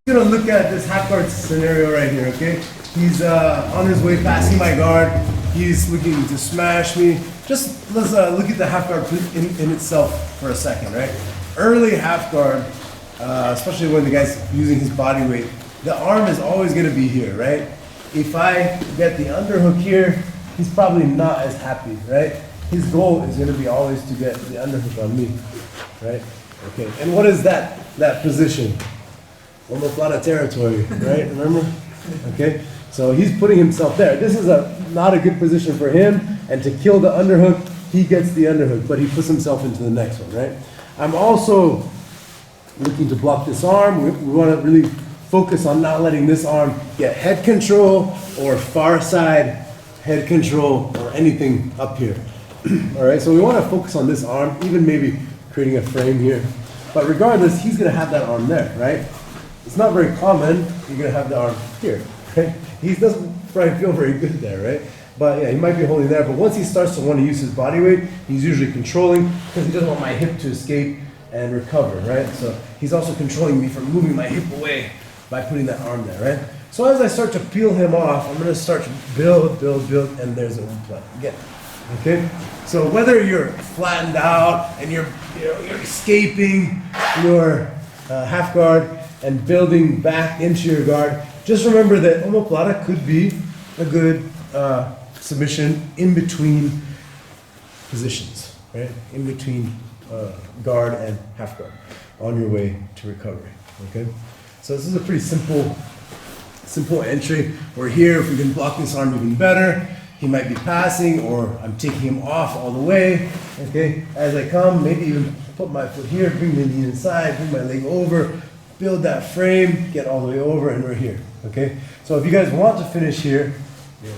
We're gonna look at this half guard scenario right here, okay? He's on his way passing my guard. He's looking to smash me. Just let's look at the half guard in itself for a second, right? Early half guard, especially when the guy's using his body weight, the arm is always gonna be here, right? If I get the underhook here, he's probably not as happy, right? His goal is gonna be always to get the underhook on me, right? Okay, and what is that position? Omoplata territory, right? Remember? Okay, so he's putting himself there. This is not a good position for him, and to kill the underhook, he gets the underhook, but he puts himself into the next one, right? I'm also looking to block this arm. We want to really focus on not letting this arm get head control or far side head control or anything up here. All right, so we want to focus on this arm, even maybe creating a frame here. But regardless, he's going to have that arm there, right? It's not very common, you're going to have the arm here, right? He doesn't probably feel very good there, right? But yeah, he might be holding there, but once he starts to want to use his body weight, he's usually controlling because he doesn't want my hip to escape and recover, right? So he's also controlling me from moving my hip away by putting that arm there, right? So as I start to peel him off, I'm going to start to build, and there's a plan again. Okay? So whether you're flattened out and you're escaping your half guard and building back into your guard, just remember that omoplata could be a good submission in between positions, right? In between guard and half guard on your way to recovery, okay? So this is a pretty simple entry. We're here, if we can block this arm even better. He might be passing, or I'm taking him off all the way, okay? As I come, maybe even put my foot here, bring the knee inside, bring my leg over, build that frame, get all the way over, and we're here, okay? So if you guys want to finish here,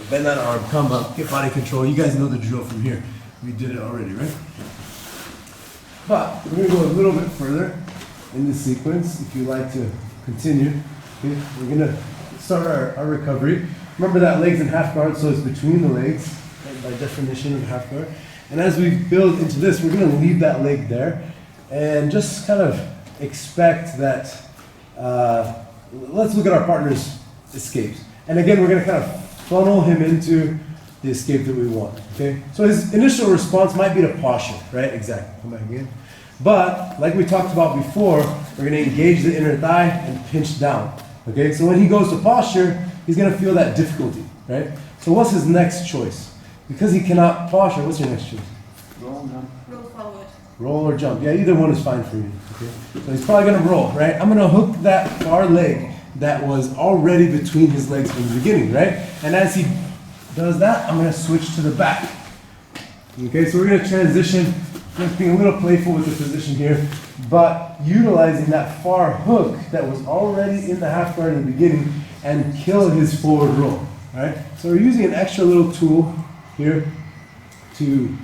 bend that arm, come up, get body control. You guys know the drill from here. We did it already, right? But we're gonna go a little bit further in this sequence if you like to continue. Okay? We're gonna start our recovery. Remember that legs in half guard, so it's between the legs, right, by definition of half guard. And as we build into this, we're gonna leave that leg there and just kind of expect that, let's look at our partner's escapes. And again, we're gonna kind of funnel him into the escape that we want, okay? So his initial response might be to posture, right? Exactly, come back again. But, like we talked about before, we're gonna engage the inner thigh and pinch down, okay? So when he goes to posture, he's gonna feel that difficulty, right? So what's his next choice? Because he cannot posture, what's your next choice? Roll, jump. Roll forward. Roll or jump, yeah, either one is fine for you, okay? So he's probably gonna roll, right? I'm gonna hook that far leg that was already between his legs from the beginning, right? And as he does that, I'm gonna switch to the back. Okay, so we're gonna transition, just being a little playful with the position here, but utilizing that far hook that was already in the half guard in the beginning and kill his forward roll, right? So we're using an extra little tool here to,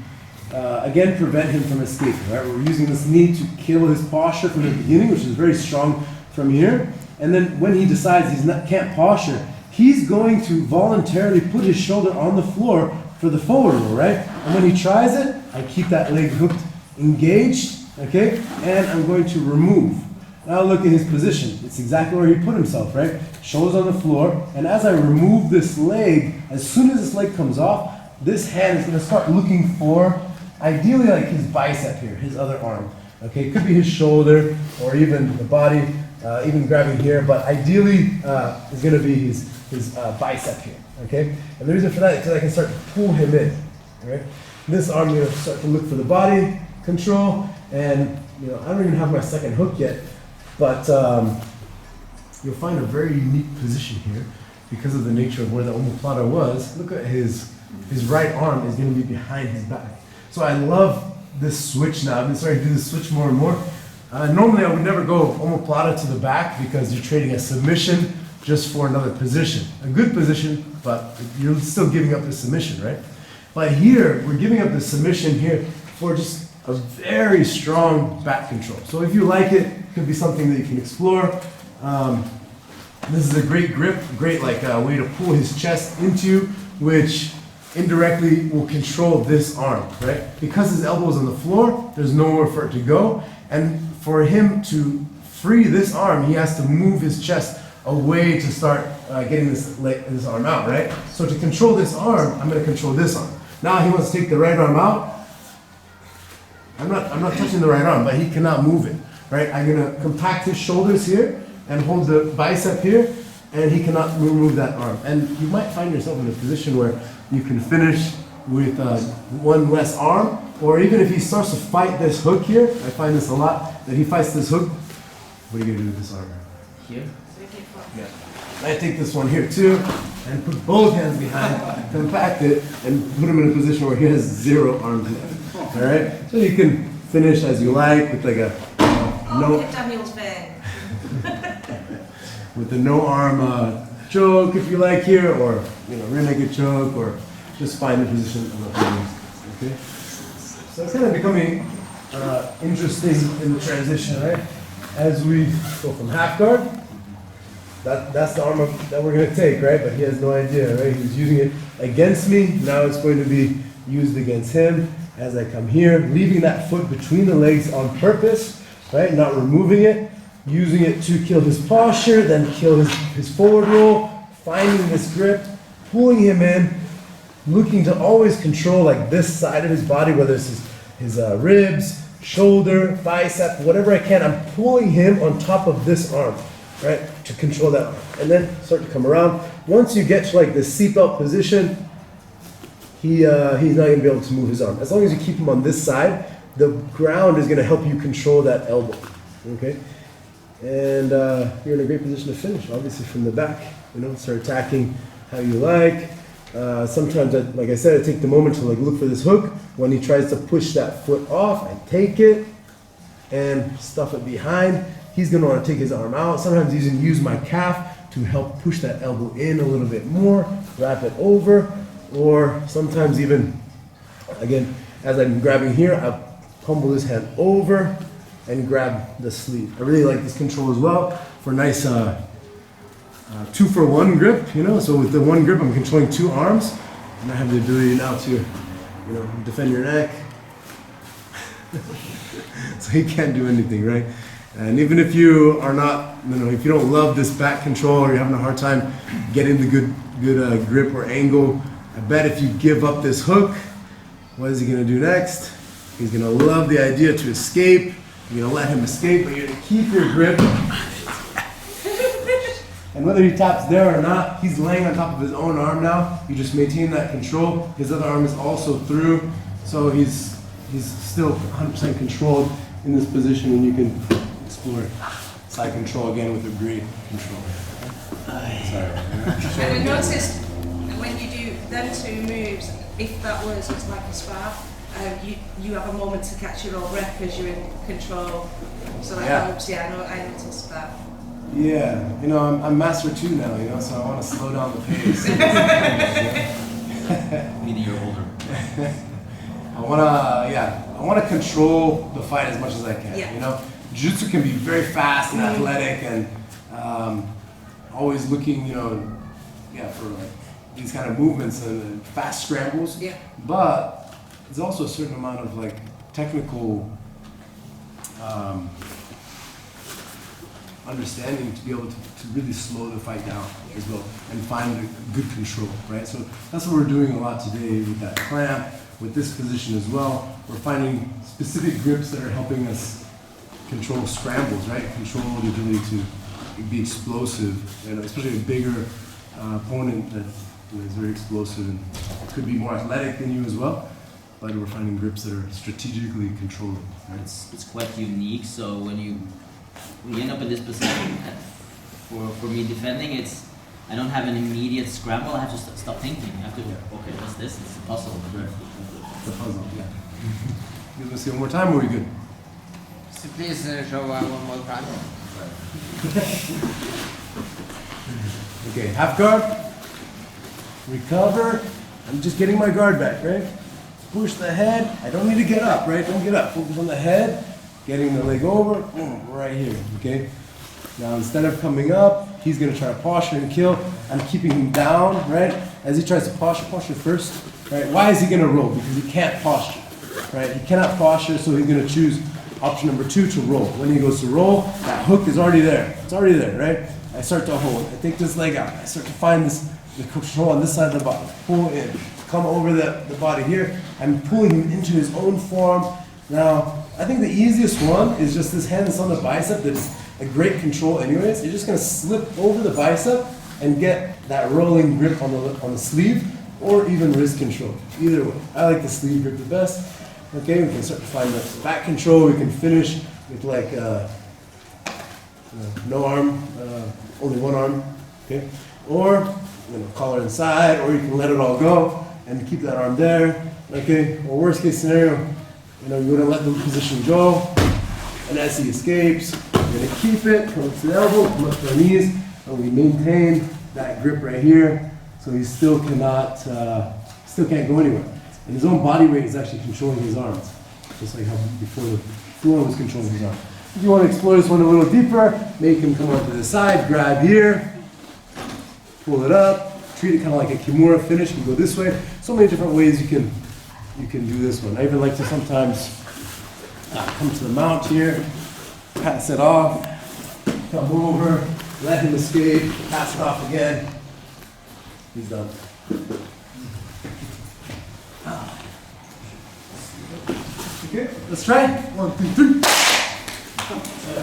again, prevent him from escaping, right? We're using this knee to kill his posture from the beginning, which is very strong from here. And then when he decides can't posture, he's going to voluntarily put his shoulder on the floor for the forward roll, right? And when he tries it, I keep that leg hooked, engaged, okay? And I'm going to remove. Now look at his position. It's exactly where he put himself, right? Shoulders on the floor. And as I remove this leg, as soon as this leg comes off, this hand is going to start looking for, ideally like his bicep here, his other arm. Okay, it could be his shoulder or even the body, even grabbing here, but ideally it's going to be his bicep here. Okay, and the reason for that is because I can start to pull him in. Right, this arm, I'm going to start to look for the body control, and I don't even have my second hook yet, but you'll find a very unique position here because of the nature of where the omoplata was. Look at his right arm is going to be behind his back. So I love this switch now. I've been starting to do this switch more and more. Normally I would never go omoplata to the back because you're trading a submission just for another position. A good position, but you're still giving up the submission, right? But here, we're giving up the submission here for just a very strong back control. So if you like it, it could be something that you can explore. This is a great grip, great way to pull his chest into, which indirectly will control this arm, right? Because his elbow is on the floor, there's nowhere for it to go. And for him to free this arm, he has to move his chest away to start getting this arm out, right? So to control this arm, I'm going to control this arm. Now he wants to take the right arm out. I'm not touching the right arm, but he cannot move it, right? I'm going to compact his shoulders here and hold the bicep here, and he cannot remove that arm. And you might find yourself in a position where you can finish with one less arm, or even if he starts to fight this hook here, I find this a lot, that he fights this hook. What are you going to do with this arm? Here? Yeah. I take this one here too, and put both hands behind, compact it, and put him in a position where he has 0 arms left. All right? So you can finish as you like with like a no. Daniel's vein. With the no arm choke if you like here, or rear naked choke, or just find the position of the arms. Okay? So it's kind of becoming interesting in the transition, right? As we go from half guard. That's the arm that we're going to take, right? But he has no idea, right? He's using it against me. Now it's going to be used against him as I come here, leaving that foot between the legs on purpose, right? Not removing it, using it to kill his posture, then kill his forward roll, finding this grip, pulling him in, looking to always control like this side of his body, whether it's his ribs, shoulder, bicep, whatever I can. I'm pulling him on top of this arm, right, to control that arm. And then start to come around. Once you get to like the seatbelt position, he's not going to be able to move his arm. As long as you keep him on this side, the ground is going to help you control that elbow, okay? And you're in a great position to finish, obviously from the back. Start attacking how you like. Sometimes, like I said, I take the moment to like look for this hook. When he tries to push that foot off, I take it and stuff it behind. He's going to want to take his arm out. Sometimes he's going to use my calf to help push that elbow in a little bit more, wrap it over, or sometimes even, again, as I'm grabbing here, I'll pummel this hand over and grab the sleeve. I really like this control as well for nice 2-for-1 grip, so with the one grip I'm controlling 2 arms, and I have the ability now to, defend your neck. So he can't do anything, right? And even if you are not, if you don't love this back control, or you're having a hard time getting the good grip or angle, I bet if you give up this hook, what is he gonna do next? He's gonna love the idea to escape. You're gonna let him escape, but you're gonna keep your grip. And whether he taps there or not, he's laying on top of his own arm now. You just maintain that control. His other arm is also through, so he's still 100% controlled in this position, and you can explore side control again with a great control. Sorry. And I noticed when you do them 2 moves, if that was like a spar, you have a moment to catch your own breath because you're in control. So that helps. Yeah, I noticed that. Yeah, I'm master 2 now, so I want to slow down the pace. Meaning you're older. I want to control the fight as much as I can. Yeah. Jiu-jitsu can be very fast and athletic, and always looking, for like these kind of movements and fast scrambles. Yeah. But there's also a certain amount of like technical understanding to be able to really slow the fight down as well and find a good control, right? So that's what we're doing a lot today with that clamp, with this position as well. We're finding specific grips that are helping us control scrambles, right? Control the ability to be explosive, especially a bigger opponent that is very explosive and could be more athletic than you as well. But we're finding grips that are strategically controlled. Right? It's quite unique. So when you end up in this position, for me defending, I don't have an immediate scramble. I have to stop thinking. I have to okay, what's this? It's a puzzle. Right. It's a puzzle. Yeah. You want to see one more time, or are we good? So please show one more time. Okay, half guard. Recover. I'm just getting my guard back, right? Push the head. I don't need to get up, right? Don't get up. Focus on the head. Getting the leg over. Boom, right here, okay? Now instead of coming up, he's gonna try to posture and kill. I'm keeping him down, right? As he tries to posture first, right? Why is he gonna roll? Because he can't posture, right? He cannot posture, so he's gonna choose Option number 2, to roll. When he goes to roll, that hook is already there. It's already there, right? I start to hold. I take this leg out. I start to find the control on this side of the body. Pull in. Come over the body here. I'm pulling him into his own form. Now, I think the easiest one is just this hand that's on the bicep that's a great control anyways. You're just going to slip over the bicep and get that rolling grip on the sleeve or even wrist control. Either way. I like the sleeve grip the best. Okay, we can start to find the back control. We can finish with like no arm, only one arm. Okay, or collar inside, or you can let it all go and keep that arm there. Okay, or worst case scenario, you're gonna let the position go, and as he escapes, we're gonna keep it, come up to the elbow, come up to our knees, and we maintain that grip right here, so he still can't go anywhere. And his own body weight is actually controlling his arms, just like how before the floor was controlling his arms. If you want to explore this one a little deeper, make him come onto the side, grab here, pull it up, treat it kind of like a Kimura finish. You go this way. So many different ways you can do this one. I even like to sometimes come to the mount here, pass it off, come over, let him escape, pass it off again. He's done. Okay, let's try. 1, 2, 3.